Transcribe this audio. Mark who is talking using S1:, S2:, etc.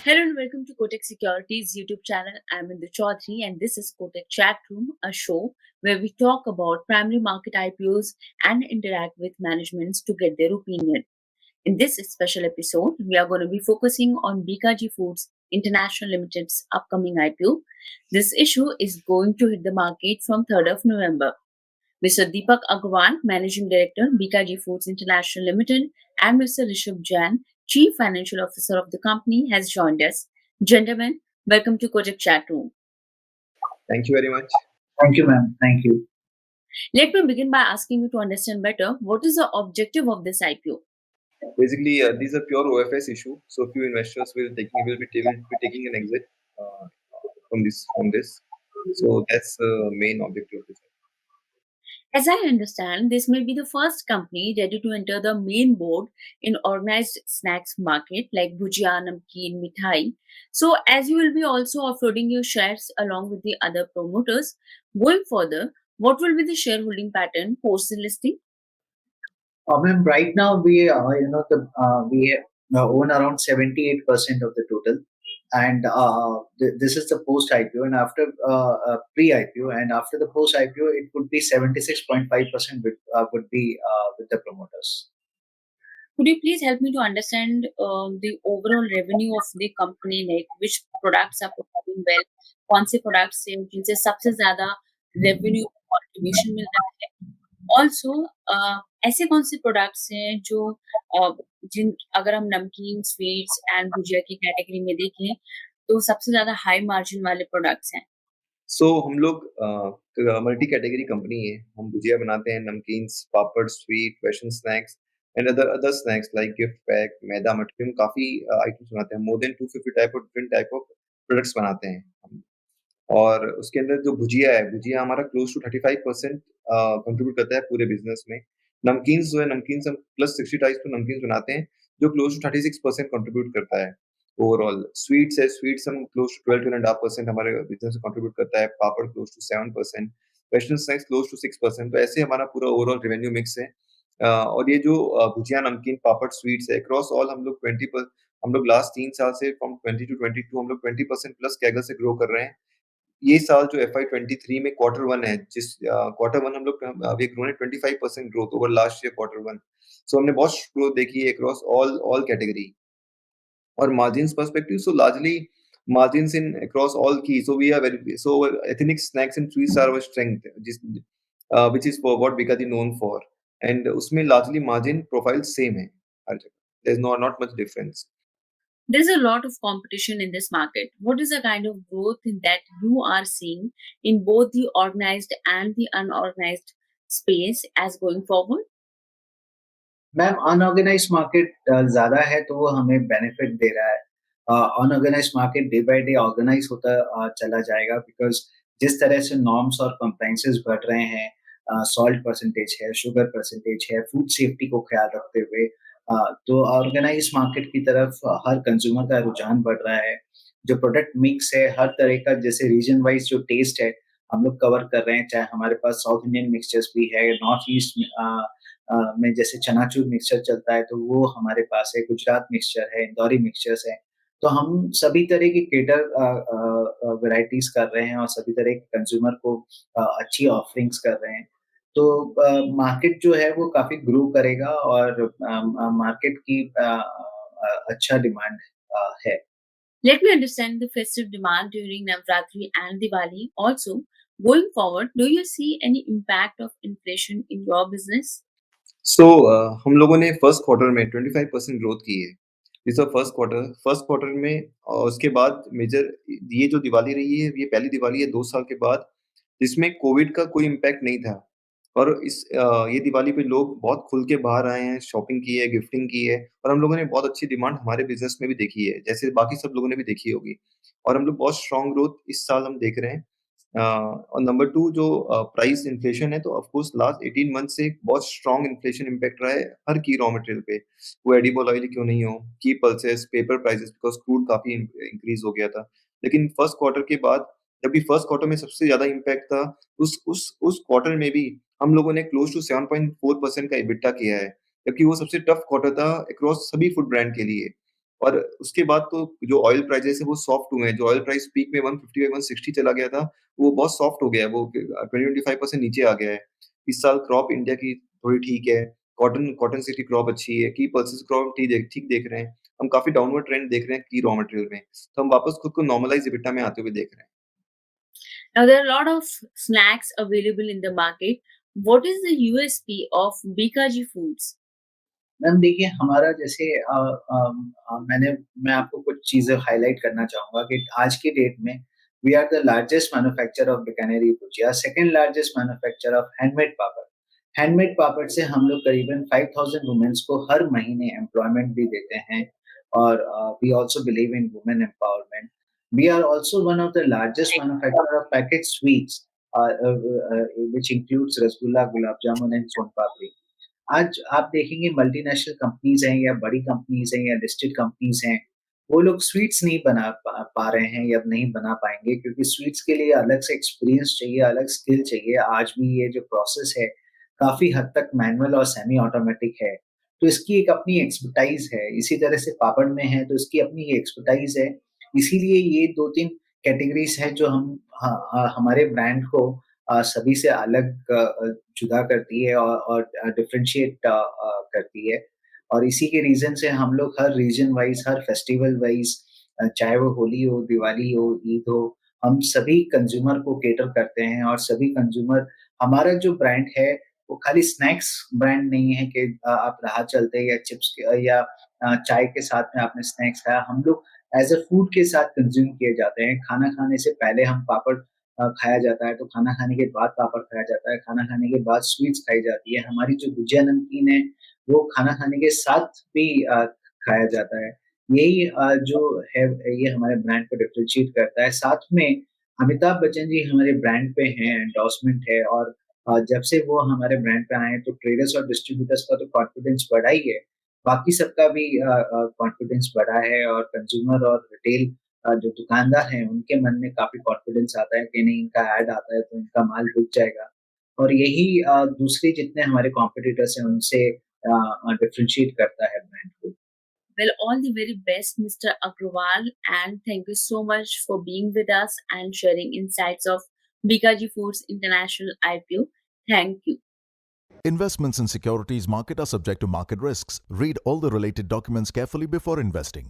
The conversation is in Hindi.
S1: Hello and welcome to Kotak Securities YouTube channel. I'm Indu Chaudhary and this is Kotak Chat Room, a show where we talk about primary market IPOs and interact with managements to get their opinion. In this special episode, we are going to be focusing on BKG Foods International Limited's upcoming IPO. This issue is going to hit the market from 3rd of November. Mr. Deepak Agrawal, Managing Director, BKG Foods International Limited, and Mr. Rishabh Jain, Chief Financial Officer of the company, has joined us. Gentlemen, welcome to Kotak Chat Room.
S2: Thank you very much.
S3: Thank you, ma'am. Thank you.
S1: Let me begin by asking you to understand better what is the objective of this IPO.
S2: Basically, these are pure OFS issue. So few investors will be taking an exit from this. So that's the main objective of this.
S1: As I understand, this may be the first company ready to enter the main board in organized snacks market like bhujia, namkeen, mithai. So, as you will be also offloading your shares along with the other promoters, going further, what will be the shareholding pattern post the listing?
S3: Ma'am, right now we own around 78% of the total, and this is the post IPO, and after pre IPO, and after the post IPO, it would be 76.5% would be with the promoters.
S1: Could you please help me to understand the overall revenue of the company, like which products are performing well, कौन से products से जिनसे सबसे ज़्यादा revenue contribution मिल रहा है? Also, ऐसे कौन से products हैं जो जिन अगर हम नमकीन, स्वीट्स एंड भुजिया की कैटेगरी में देखें, तो सबसे ज़्यादा हाई मार्जिन वाले products हैं?
S2: सो हम लोग मल्टी कैटेगरी कंपनी है. हम भुजिया बनाते हैं, namkeens, papad, sweet, western snacks and other snacks like gift pack, maida, mathri. हम काफी आइटम्स बनाते हैं. More than 250 different type of products बनाते हैं हम. और उसके अंदर जो भुजिया है, भुजिया हमारा क्लोज टू 35% कंट्रीब्यूट करता है पूरे बिजनेस में. नमकीन्स जो है, नमकीन्स हम प्लस 60 टाइप्स के नमकीन्स बनाते हैं जो क्लोज टू 36% कंट्रीब्यूट करता है ओवरऑल. स्वीट्स है, स्वीट्स हम क्लोज टू 12.5% हमारे बिजनेस में कंट्रीब्यूट करता है. Papad close to 7%, western snacks close to 6%. तो ऐसे हमारा पूरा ओवरऑल रेवेन्यू मिक्स है. और ये जो भुजिया, नमकीन, पापड़, स्वीट्स है, अक्रॉस ऑल हम लोग लास्ट 3 साल से फ्रॉम 20 टू 22 हम लोग 20% प्लस कैगर से ग्रो कर रहे हैं. ये साल जो FY23 में क्वार्टर 1 है, जिस क्वार्टर 1 हम लोग we grown at 25% growth over last year quarter 1. So हमने बहुत ग्रोथ देखी है अक्रॉस ऑल कैटेगरी. और margins perspective, so largely margins in across all key. So we are ethnic snacks and sweets are our strength, which is for what Bikaji known for. And उसमें largely margin profile same है हर जगह. There's not much difference.
S1: There's a lot of competition in this market. What is the kind of growth that you are seeing in both the organized and the unorganized space as going forward?
S3: Ma'am, unorganised market ज्यादा है तो वो हमें बेनिफिट दे रहा है. Unorganised market day by day organised होता चला जाएगा, बिकॉज जिस तरह से नॉर्म्स और कंप्लायंसेस बढ़ रहे हैं, सॉल्ट परसेंटेज है, शुगर परसेंटेज है, फूड सेफ्टी को ख्याल रखते हुए, तो ऑर्गेनाइज मार्केट की तरफ हर कंज्यूमर का रुझान बढ़ रहा है. जो प्रोडक्ट मिक्स है हर तरह का, जैसे रीजन वाइज जो टेस्ट है हम लोग कवर कर रहे हैं, चाहे हमारे पास साउथ इंडियन मिक्सचर्स भी है, नॉर्थ ईस्ट में जैसे चनाचूर मिक्सचर चलता है तो वो हमारे पास है, गुजरात मिक्सचर है, इंदौरी मिक्सचर्स है. तो हम सभी तरह की केटर वैराइटीज कर रहे हैं और सभी तरह के कंज्यूमर को अच्छी ऑफरिंग्स कर रहे हैं. तो मार्केट जो है वो काफी ग्रो करेगा और मार्केट की अच्छा डिमांड है.
S1: Let me understand the festive demand during Navratri and Diwali. Also, going forward, do you see any impact of inflation in your business?
S2: So हम लोगों ने फर्स्ट क्वार्टर में 25% ग्रोथ की है. दिस फर्स्ट क्वार्टर में. और उसके बाद मेजर ये जो दिवाली रही है, ये पहली दिवाली है 2 साल के बाद, जिसमें कोविड का कोई इम्पैक्ट नहीं था. और ये दिवाली पे लोग बहुत खुल के बाहर आए हैं, शॉपिंग की है, गिफ्टिंग की है, और हम लोगों ने बहुत अच्छी डिमांड हमारे बिज़नेस में भी देखी है, जैसे बाकी सब लोगों ने भी देखी होगी. और हम लोग बहुत स्ट्रॉन्ग ग्रोथ इस साल हम देख रहे हैं. और नंबर 2 जो प्राइस इन्फ्लेशन है, तो ऑफ कोर्स लास्ट 18 मंथ से बहुत स्ट्रॉन्ग इन्फ्लेशन इम्पैक्ट रहा है हर की रॉ मटेरियल पे. वो एडिबल ऑयल क्यों नहीं हो, की pulses, paper prices, because crude काफ़ी इंक्रीज़ हो गया था. लेकिन फर्स्ट क्वार्टर के बाद, जबकि फर्स्ट क्वार्टर में सबसे ज़्यादा इम्पैक्ट था, उस क्वार्टर में भी हम लोगों ने क्लोज टू 7.4% का EBITDA किया है, जबकि वो सबसे टफ क्वार्टर था अक्रॉस सभी फूड ब्रांड के लिए. और उसके बाद तो जो ऑयल प्राइसेज़ है वो सॉफ्ट हुए हैं, जो ऑयल प्राइस पीक में 150-160 चला गया था, वो बहुत सॉफ्ट हो गया है, वो 20-25% नीचे आ गया है। इस साल क्रॉप इंडिया की थोड़ी ठीक है, कॉटन कॉटन सीड की क्रॉप अच्छी है, की पल्सेस क्रॉप ठीक देख रहे हैं। हम काफ़ी डाउनवर्ड ट्रेंड देख रहे हैं की रॉ मटेरियल में, तो हम वापस खुद को नॉर्मलाइज़ एबिटा में आते हुए देख रहे हैं।
S1: Now, there are a lot of snacks available in the market. What is the USP of BKG Foods?
S3: Ma'am देखिए हमारा जैसे मैं आपको कुछ चीज़ें हाइलाइट करना चाहूँगा कि आज की डेट में we are the largest manufacturer of Bikaneri bhujia, second largest manufacturer of handmade papad. Handmade papad से हम लोग करीबन 5000 वुमेन्स को हर महीने एम्प्लॉयमेंट भी देते हैं और we also believe in women empowerment. We are also one of the largest manufacturer of packaged sweets which includes rasgulla, gulab jamun and son papdi. आज आप देखेंगे मल्टीनेशनल कंपनीज़ हैं या बड़ी कंपनीज़ हैं या लिस्टेड कंपनीज़ हैं, वो लोग स्वीट्स नहीं बना पा रहे हैं या नहीं बना पाएँगे क्योंकि स्वीट्स के लिए अलग से एक्सपीरियंस चाहिए, अलग स्किल चाहिए। आज भी ये जो प्रोसेस है, काफ़ी हद तक मैनुअल और सेमी ऑटोमेटिक है। तो इसकी एक अपनी एक्सपर्टाइज़ है। इसी तरह से पापड़ में है तो इसकी अपनी एक्सपर्टाइज़ है। इसीलिए ये 2-3 कैटेगरीज़ हैं जो हमारे ब्रांड को सभी से अलग जुदा करती है और डिफरेंशिएट करती है। और इसी के रीज़न से हम लोग हर रीजन वाइज़, हर फेस्टिवल वाइज़ चाहे वो होली हो, दिवाली हो, ईद हो, हम सभी कंज़्यूमर को कैटर करते हैं और सभी कंज़्यूमर हमारा जो ब्रांड है, वो खाली स्नैक्स ब्रांड नहीं है कि आप राह चलते या चिप्स या चाय के साथ में आपने स्नैक्स खाया। हम लोग एज़ अ फूड के साथ कंज़्यूम किए जाते हैं। खाना खाने से पहले हम पापड़ खाया जाता है, तो खाना खाने के बाद पापड़ खाया जाता है, खाना खाने के बाद स्वीट्स खाई जाती है। हमारी जो भुजिया नमकीन है, वो खाना खाने के साथ भी खाया जाता है। यही जो है ये हमारे ब्रांड को डिफरेंशिएट करता है। साथ में अमिताभ बच्चन जी हमारे ब्रांड पे हैं, एंडोर्समेंट है और जब से वो हमारे ब्रांड पे आए हैं, तो ट्रेडर्स और डिस्ट्रीब्यूटर्स का तो कॉन्फिडेंस बढ़ा ही है। बाकी सबका भी कॉन्फिडेंस बढ़ा है और कंज्यूमर और रिटेल जो दुकानदार हैं, उनके मन में काफ़ी कॉन्फिडेंस आता है कि नहीं इनका ऐड आता है तो इनका माल बिक जाएगा। और यही दूसरे जितने हमारे कॉम्पिटिटर्स हैं उनसे डिफरेंशिएट करता है ब्रांड को।
S1: Well, all the very best, Mr. Agrawal, and thank you so much for being with us and sharing insights of BKG Foods International IPO. Thank you.
S4: Investments in securities market are subject to market risks. Read all the related documents carefully before investing.